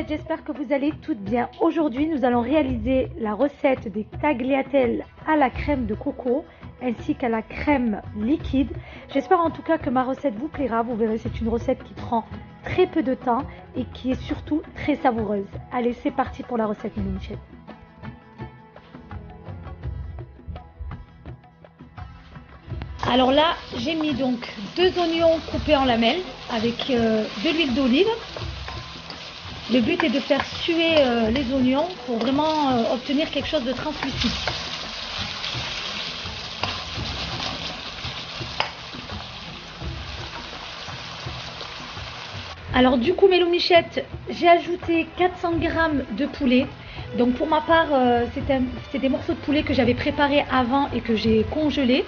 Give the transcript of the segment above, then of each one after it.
Loumichette, j'espère que vous allez toutes bien. Aujourd'hui, nous allons réaliser la recette des tagliatelles à la crème de coco ainsi qu'à la crème liquide. J'espère en tout cas que ma recette vous plaira. Vous verrez, c'est une recette qui prend très peu de temps et qui est surtout très savoureuse. Allez, c'est parti pour la recette, mes Loumichettes. Alors là, j'ai mis donc 2 oignons coupés en lamelles avec de l'huile d'olive. Le but est de faire suer les oignons pour vraiment obtenir quelque chose de translucide. Alors du coup, mes Loumichettes, j'ai ajouté 400 g de poulet. Donc pour ma part, c'était des morceaux de poulet que j'avais préparés avant et que j'ai congelés,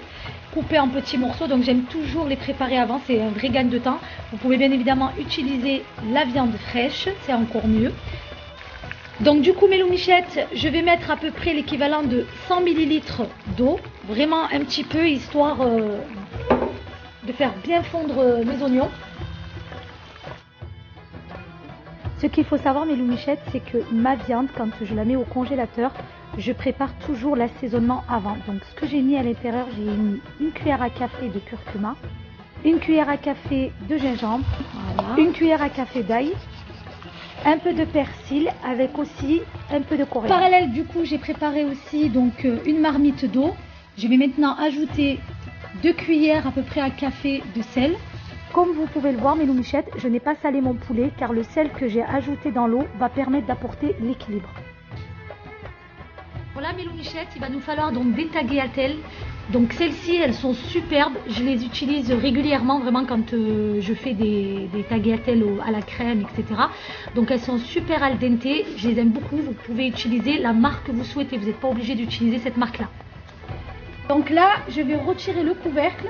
coupés en petits morceaux. Donc j'aime toujours les préparer avant, c'est un vrai gain de temps. Vous pouvez bien évidemment utiliser la viande fraîche, c'est encore mieux. Donc du coup, mes Loumichettes, je vais mettre à peu près l'équivalent de 100 ml d'eau, vraiment un petit peu, histoire de faire bien fondre mes oignons. Ce qu'il faut savoir, mes Loumichettes, c'est que ma viande, quand je la mets au congélateur, je prépare toujours l'assaisonnement avant. Donc ce que j'ai mis à l'intérieur, j'ai mis une cuillère à café de curcuma, une cuillère à café de gingembre, voilà, une cuillère à café d'ail, un peu de persil avec aussi un peu de coriandre. En parallèle, du coup, j'ai préparé aussi donc une marmite d'eau. Je vais maintenant ajouter 2 cuillères à peu près à café de sel. Comme vous pouvez le voir, mes Loumichettes, je n'ai pas salé mon poulet car le sel que j'ai ajouté dans l'eau va permettre d'apporter l'équilibre. Voilà, mes Loumichettes, il va nous falloir donc des tagliatelles. Donc celles-ci, elles sont superbes. Je les utilise régulièrement, vraiment quand je fais des tagliatelles à la crème, etc. Donc elles sont super al dente. Je les aime beaucoup. Vous pouvez utiliser la marque que vous souhaitez. Vous n'êtes pas obligé d'utiliser cette marque-là. Donc là, je vais retirer le couvercle.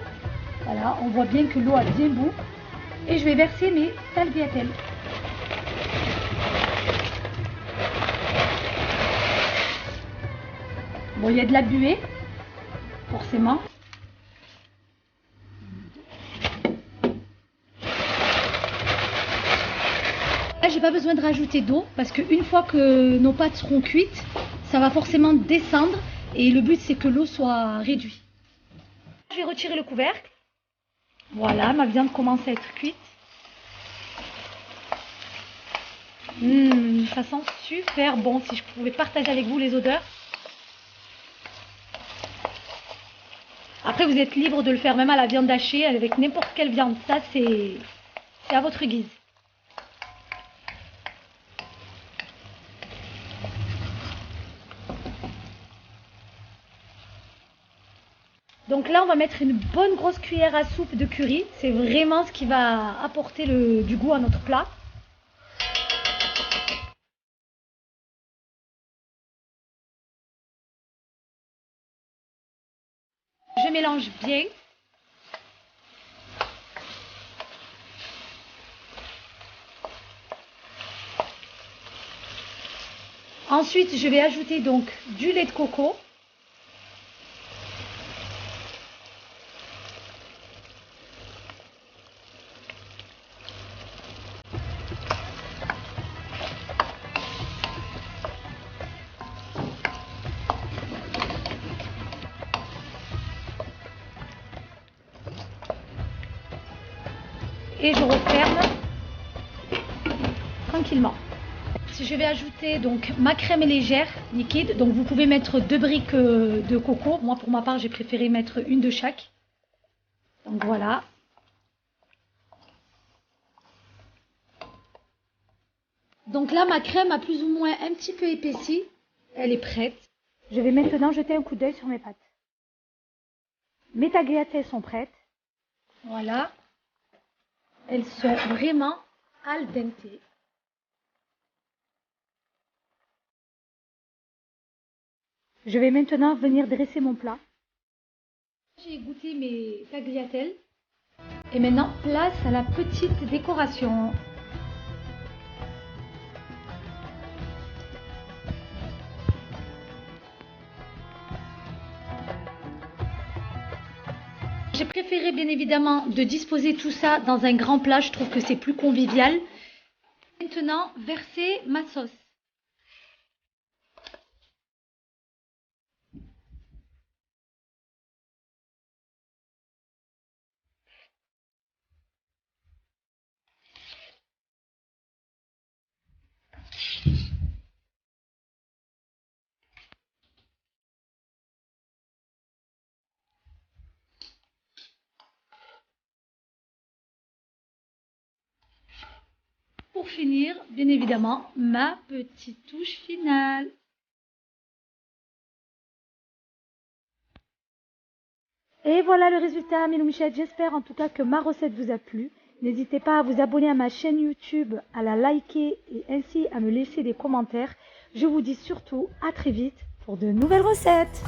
Voilà, on voit bien que l'eau a bien bu. Et je vais verser mes tagliatelles. Bon, il y a de la buée, forcément. Là, j'ai pas besoin de rajouter d'eau parce qu'une fois que nos pâtes seront cuites, ça va forcément descendre. Et le but, c'est que l'eau soit réduite. Je vais retirer le couvercle. Voilà, ma viande commence à être cuite. Ça sent super bon. Si je pouvais partager avec vous les odeurs. Après, vous êtes libre de le faire même à la viande hachée, avec n'importe quelle viande. Ça, c'est à votre guise. Donc là, on va mettre une bonne grosse cuillère à soupe de curry. C'est vraiment ce qui va apporter du goût à notre plat. Je mélange bien. Ensuite, je vais ajouter donc du lait de coco. Et je referme tranquillement. Je vais ajouter donc ma crème légère liquide. Donc vous pouvez mettre 2 briques de coco. Moi, pour ma part, j'ai préféré mettre une de chaque. Donc voilà. Donc là, ma crème a plus ou moins un petit peu épaissi. Elle est prête. Je vais maintenant jeter un coup d'œil sur mes pâtes. Mes tagliatelles sont prêtes. Voilà. Elles sont vraiment al dente. Je vais maintenant venir dresser mon plat. J'ai goûté mes tagliatelles. Et maintenant, place à la petite décoration. J'ai préféré bien évidemment de disposer tout ça dans un grand plat. Je trouve que c'est plus convivial. maintenant verser ma sauce. Pour finir, bien évidemment, ma petite touche finale. Et voilà le résultat, mes loumichettes. J'espère en tout cas que ma recette vous a plu. N'hésitez pas à vous abonner à ma chaîne YouTube, à la liker et ainsi à me laisser des commentaires. Je vous dis surtout à très vite pour de nouvelles recettes.